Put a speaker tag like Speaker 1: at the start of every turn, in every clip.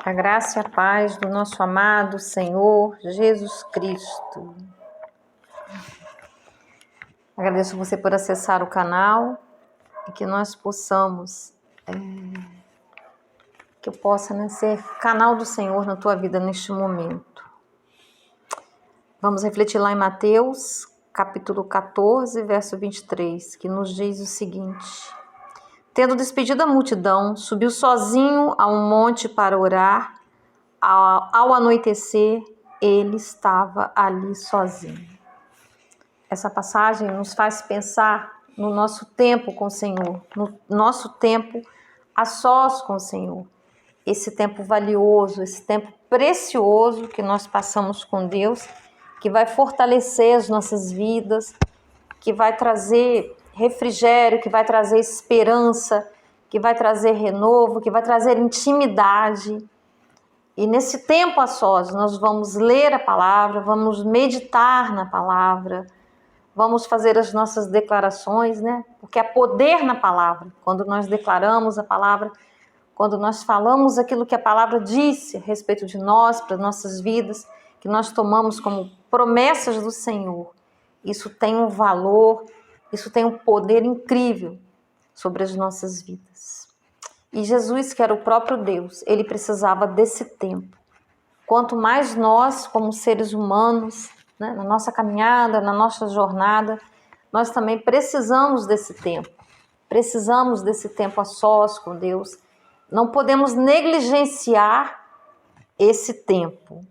Speaker 1: A graça e a paz do nosso amado Senhor Jesus Cristo. Agradeço você por acessar o canal e que nós possamos, que eu possa ser canal do Senhor na tua vida neste momento. Vamos refletir lá em Mateus, capítulo 14, verso 23, que nos diz o seguinte: Tendo despedido a multidão, subiu sozinho a um monte para orar. Ao anoitecer, ele estava ali sozinho. Essa passagem nos faz pensar no nosso tempo com o Senhor, no nosso tempo a sós com o Senhor. Esse tempo valioso, esse tempo precioso que nós passamos com Deus, que vai fortalecer as nossas vidas, que vai trazer refrigério, que vai trazer esperança, que vai trazer renovo, que vai trazer intimidade. E nesse tempo a sós, nós vamos ler a palavra, vamos meditar na palavra, vamos fazer as nossas declarações, né? Porque há poder na palavra. Quando nós declaramos a palavra, quando nós falamos aquilo que a palavra disse a respeito de nós, para nossas vidas, que nós tomamos como promessas do Senhor, isso tem um valor, isso tem um poder incrível sobre as nossas vidas. E Jesus, que era o próprio Deus, ele precisava desse tempo. Quanto mais nós, como seres humanos, né, na nossa caminhada, na nossa jornada, nós também precisamos desse tempo. Precisamos desse tempo a sós com Deus. Não podemos negligenciar esse tempo.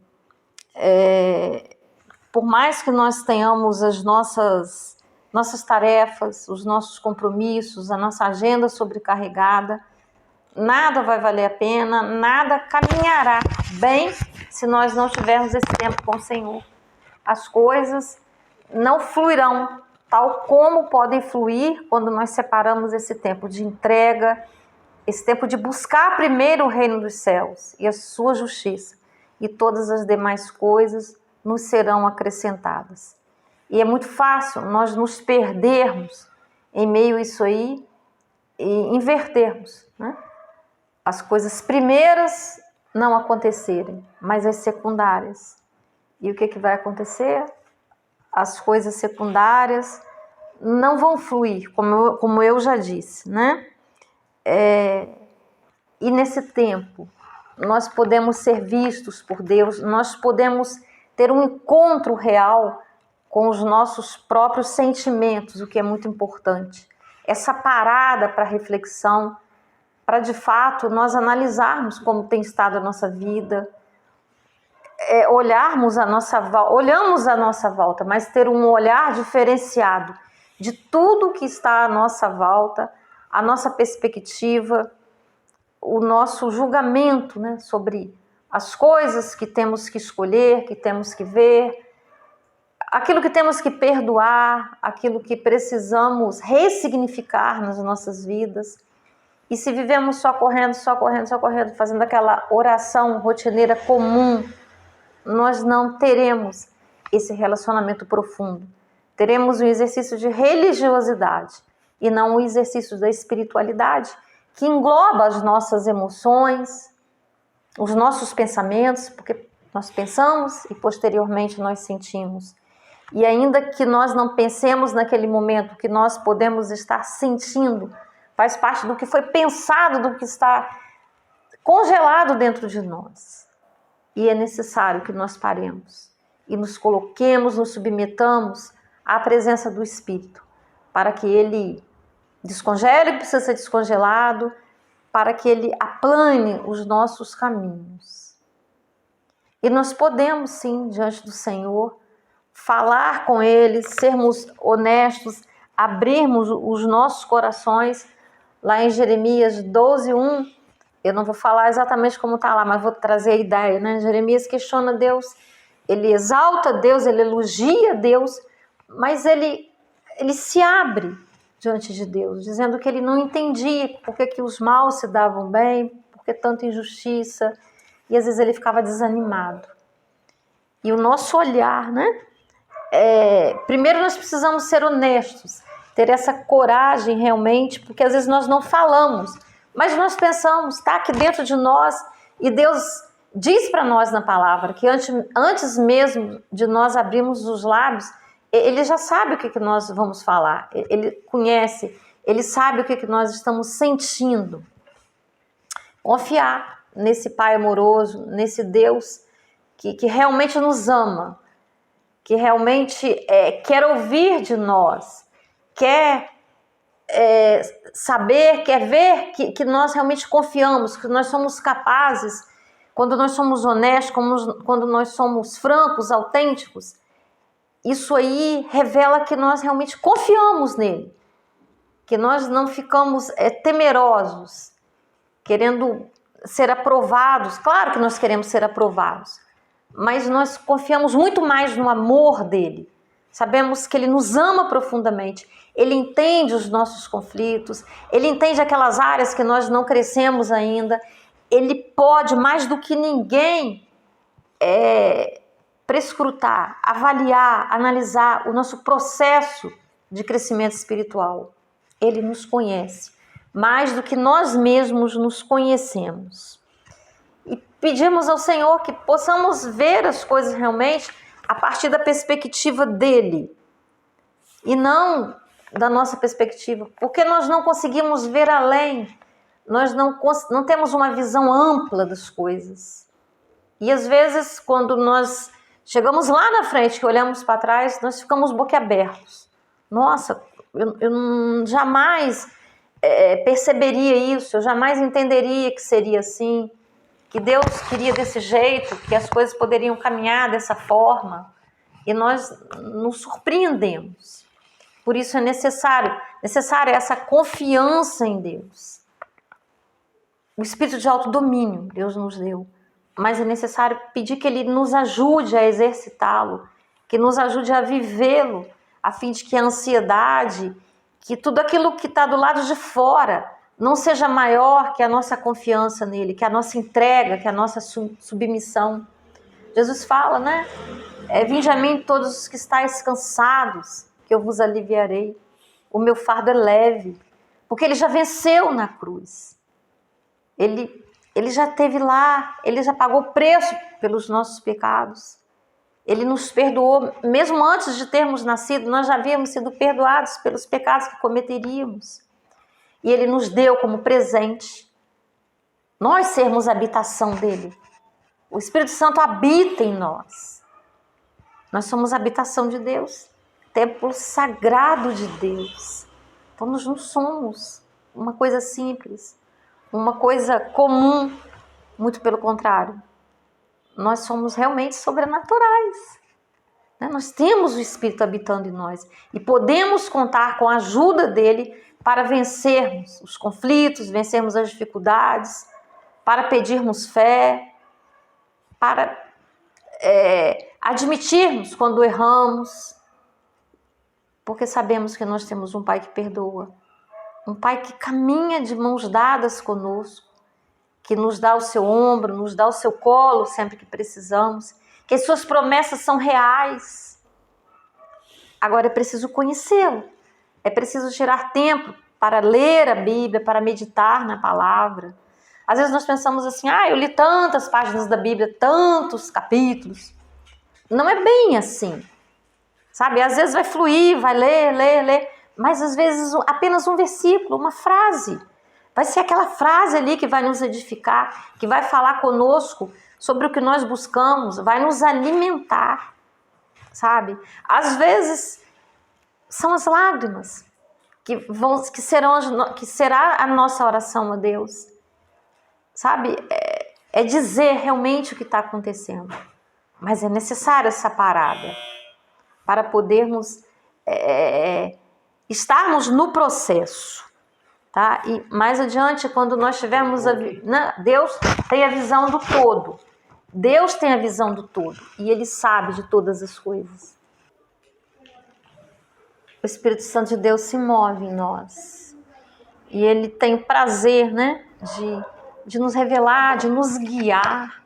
Speaker 1: Por mais que nós tenhamos as nossas tarefas, os nossos compromissos, a nossa agenda sobrecarregada, nada vai valer a pena, nada caminhará bem se nós não tivermos esse tempo com o Senhor. As coisas não fluirão tal como podem fluir quando nós separamos esse tempo de entrega, esse tempo de buscar primeiro o reino dos céus e a sua justiça, e todas as demais coisas nos serão acrescentadas. E é muito fácil nós nos perdermos em meio a isso aí e invertermos, né? As coisas primeiras não acontecerem, mas as secundárias. E o que vai acontecer? As coisas secundárias não vão fluir, como eu já disse, né? E nesse tempo, nós podemos ser vistos por Deus, nós podemos ter um encontro real com os nossos próprios sentimentos, o que é muito importante. Essa parada para reflexão, para de fato nós analisarmos como tem estado a nossa vida, olhamos a nossa volta, mas ter um olhar diferenciado de tudo que está à nossa volta, a nossa perspectiva, o nosso julgamento, né, sobre as coisas que temos que escolher, que temos que ver, aquilo que temos que perdoar, aquilo que precisamos ressignificar nas nossas vidas. E se vivemos só correndo, fazendo aquela oração rotineira comum, nós não teremos esse relacionamento profundo. Teremos um exercício de religiosidade e não um exercício da espiritualidade, que engloba as nossas emoções, os nossos pensamentos, porque nós pensamos e posteriormente nós sentimos. E ainda que nós não pensemos naquele momento, que nós podemos estar sentindo, faz parte do que foi pensado, do que está congelado dentro de nós. E é necessário que nós paremos e nos coloquemos, nos submetamos à presença do Espírito, para que Ele descongele o que precisa ser descongelado, para que Ele aplane os nossos caminhos. E nós podemos, sim, diante do Senhor, falar com Ele, sermos honestos, abrirmos os nossos corações. Lá em Jeremias 12:1, eu não vou falar exatamente como está lá, mas vou trazer a ideia, né? Jeremias questiona Deus, ele exalta Deus, ele elogia Deus, mas ele se abre diante de Deus, dizendo que ele não entendia porque que os maus se davam bem, porque tanta injustiça, e às vezes ele ficava desanimado. E o nosso olhar, né? Primeiro nós precisamos ser honestos, ter essa coragem realmente, porque às vezes nós não falamos, mas nós pensamos, está aqui dentro de nós, E Deus diz para nós na palavra que antes mesmo de nós abrirmos os lábios, Ele já sabe o que nós vamos falar. Ele conhece, Ele sabe o que nós estamos sentindo. Confiar nesse Pai amoroso, nesse Deus que realmente nos ama, que realmente quer ouvir de nós, quer saber, quer ver que nós realmente confiamos, que nós somos capazes, quando nós somos honestos, quando nós somos francos, autênticos. Isso aí revela que nós realmente confiamos nele, que nós não ficamos temerosos, querendo ser aprovados. Claro que nós queremos ser aprovados, mas nós confiamos muito mais no amor dele. Sabemos que ele nos ama profundamente, ele entende os nossos conflitos, ele entende aquelas áreas que nós não crescemos ainda. Ele pode, mais do que ninguém, prescrutar, avaliar, analisar o nosso processo de crescimento espiritual. Ele nos conhece mais do que nós mesmos nos conhecemos. E pedimos ao Senhor que possamos ver as coisas realmente a partir da perspectiva dele e não da nossa perspectiva, porque nós não conseguimos ver além, nós não temos uma visão ampla das coisas. E às vezes, quando nós chegamos lá na frente, que olhamos para trás, nós ficamos boquiabertos. Nossa, eu jamais perceberia isso, eu jamais entenderia que seria assim, que Deus queria desse jeito, que as coisas poderiam caminhar dessa forma, e nós nos surpreendemos. Por isso é necessário essa confiança em Deus. O espírito de autodomínio Deus nos deu, mas é necessário pedir que Ele nos ajude a exercitá-lo, que nos ajude a vivê-lo, a fim de que a ansiedade, que tudo aquilo que está do lado de fora não seja maior que a nossa confiança nele, que a nossa entrega, que a nossa submissão. Jesus fala, né? Vinde a mim todos os que estáis cansados, que eu vos aliviarei. O meu fardo é leve, porque ele já venceu na cruz. Ele já esteve lá, ele já pagou o preço pelos nossos pecados. Ele nos perdoou, mesmo antes de termos nascido, nós já havíamos sido perdoados pelos pecados que cometeríamos. E ele nos deu como presente nós sermos a habitação dele. O Espírito Santo habita em nós. Nós somos a habitação de Deus, templo sagrado de Deus. Então nós não somos uma coisa simples, uma coisa comum, muito pelo contrário. Nós somos realmente sobrenaturais. Nós temos o Espírito habitando em nós e podemos contar com a ajuda dele para vencermos os conflitos, vencermos as dificuldades, para pedirmos fé, para admitirmos quando erramos, porque sabemos que nós temos um Pai que perdoa, um Pai que caminha de mãos dadas conosco, que nos dá o seu ombro, nos dá o seu colo sempre que precisamos, que as suas promessas são reais. Agora é preciso conhecê-lo, é preciso tirar tempo para ler a Bíblia, para meditar na palavra. Às vezes nós pensamos assim, eu li tantas páginas da Bíblia, tantos capítulos. Não é bem assim, sabe? Às vezes vai fluir, vai ler, mas às vezes apenas um versículo, uma frase. Vai ser aquela frase ali que vai nos edificar, que vai falar conosco sobre o que nós buscamos, vai nos alimentar, sabe? Às vezes são as lágrimas que será a nossa oração a Deus, sabe? É dizer realmente o que está acontecendo, mas é necessário essa parada para podermos estarmos no processo. Tá? E mais adiante, quando nós tivermos Deus tem a visão do todo. Deus tem a visão do todo e Ele sabe de todas as coisas. O Espírito Santo de Deus se move em nós e Ele tem prazer, né, de nos revelar, de nos guiar.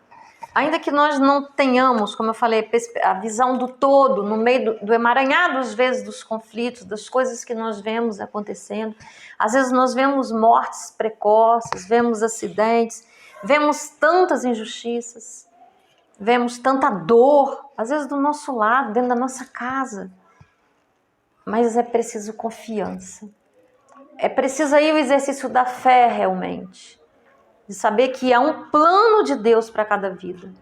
Speaker 1: Ainda que nós não tenhamos, como eu falei, a visão do todo, no meio do emaranhado, às vezes, dos conflitos, das coisas que nós vemos acontecendo. Às vezes nós vemos mortes precoces, vemos acidentes, vemos tantas injustiças, vemos tanta dor, às vezes do nosso lado, dentro da nossa casa. Mas é preciso confiança. É preciso aí o exercício da fé realmente. De saber que há um plano de Deus para cada vida.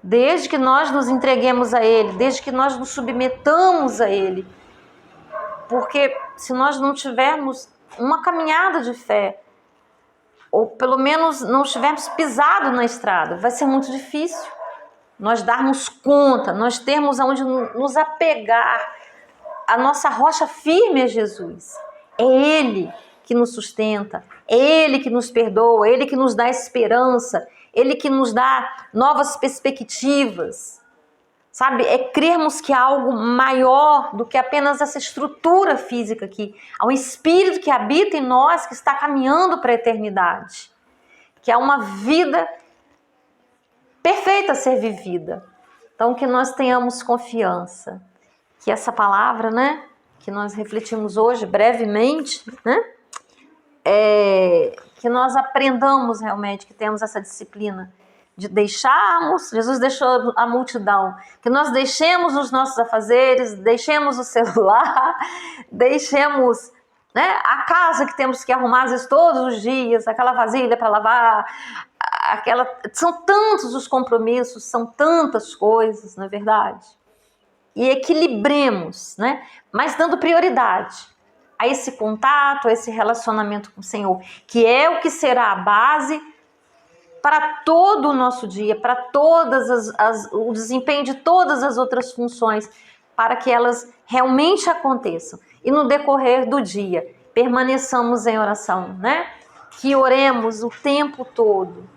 Speaker 1: Desde que nós nos entreguemos a Ele, desde que nós nos submetamos a Ele. Porque se nós não tivermos uma caminhada de fé, ou pelo menos não estivermos pisado na estrada, vai ser muito difícil nós darmos conta, nós termos aonde nos apegar. A nossa rocha firme é Jesus. É Ele que nos sustenta, é Ele que nos perdoa, é Ele que nos dá esperança, Ele que nos dá novas perspectivas. Sabe, é crermos que há algo maior do que apenas essa estrutura física aqui. Há um Espírito que habita em nós, que está caminhando para a eternidade. Que há uma vida perfeita a ser vivida. Então, que nós tenhamos confiança. Que essa palavra, né, que nós refletimos hoje brevemente, né, que nós aprendamos realmente, que temos essa disciplina de deixarmos, Jesus deixou a multidão, que nós deixemos os nossos afazeres, deixemos o celular, deixemos, né, a casa que temos que arrumar às vezes todos os dias, aquela vasilha para lavar, são tantos os compromissos, são tantas coisas, não é verdade? E equilibremos, né, mas dando prioridade a esse contato, a esse relacionamento com o Senhor, que é o que será a base para todo o nosso dia, para todas o desempenho de todas as outras funções, para que elas realmente aconteçam. E no decorrer do dia, permaneçamos em oração, né? Que oremos o tempo todo.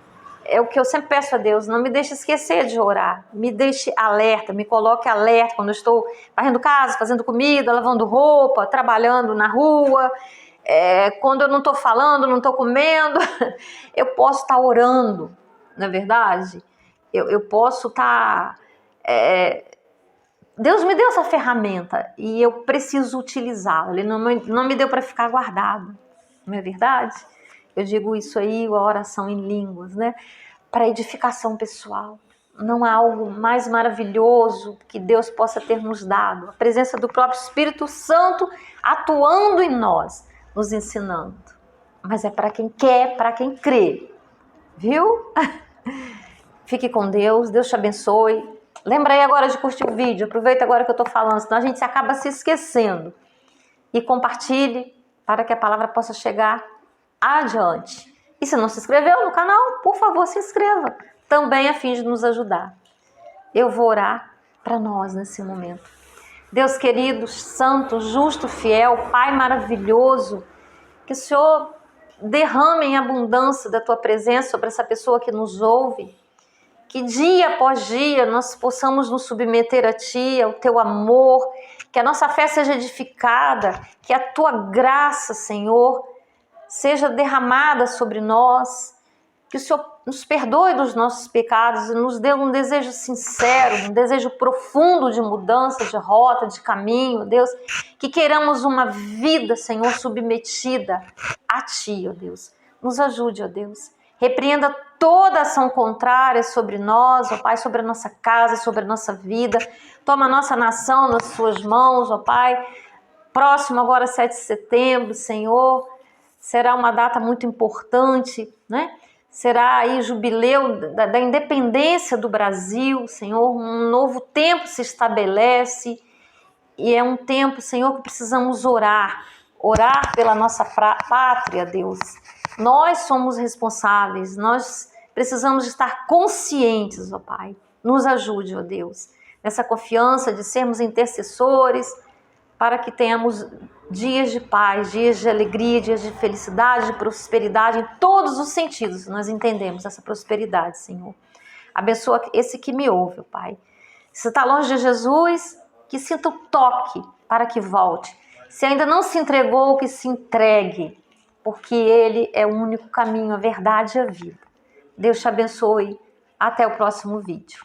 Speaker 1: É o que eu sempre peço a Deus, não me deixe esquecer de orar, me deixe alerta, me coloque alerta quando eu estou varrendo casa, fazendo comida, lavando roupa, trabalhando na rua, quando eu não estou falando, não estou comendo, eu posso estar orando, não é verdade? Eu posso estar... Deus me deu essa ferramenta e eu preciso utilizá-la, Ele não me deu para ficar guardado, não é verdade? Eu digo isso aí, a oração em línguas, né? Para edificação pessoal. Não há algo mais maravilhoso que Deus possa ter nos dado. A presença do próprio Espírito Santo atuando em nós, nos ensinando. Mas é para quem quer, para quem crê. Viu? Fique com Deus, Deus te abençoe. Lembra aí agora de curtir o vídeo. Aproveita agora que eu estou falando, senão a gente acaba se esquecendo. E compartilhe para que a palavra possa chegar adiante. E se não se inscreveu no canal, por favor, se inscreva. Também a fim de nos ajudar. Eu vou orar para nós nesse momento. Deus querido, santo, justo, fiel, Pai maravilhoso, que o Senhor derrame em abundância da Tua presença sobre essa pessoa que nos ouve. Que dia após dia nós possamos nos submeter a Ti, ao Teu amor, que a nossa fé seja edificada, que a Tua graça, Senhor, seja derramada sobre nós, que o Senhor nos perdoe dos nossos pecados e nos dê um desejo sincero, um desejo profundo de mudança, de rota, de caminho, Deus, que queiramos uma vida, Senhor, submetida a Ti, ó Deus. Nos ajude, ó Deus. Repreenda toda ação contrária sobre nós, ó Pai, sobre a nossa casa, sobre a nossa vida. Toma a nossa nação nas Suas mãos, ó Pai. Próximo agora, 7 de setembro, Senhor, será uma data muito importante, né? Será aí jubileu da independência do Brasil, Senhor, um novo tempo se estabelece e é um tempo, Senhor, que precisamos orar pela nossa pátria, Deus. Nós somos responsáveis, nós precisamos estar conscientes, ó Pai. Nos ajude, ó Deus, nessa confiança de sermos intercessores, para que tenhamos dias de paz, dias de alegria, dias de felicidade, de prosperidade, em todos os sentidos. Nós entendemos essa prosperidade, Senhor. Abençoa esse que me ouve, Pai. Se está longe de Jesus, que sinta o toque para que volte. Se ainda não se entregou, que se entregue, porque Ele é o único caminho, a verdade e a vida. Deus te abençoe. Até o próximo vídeo.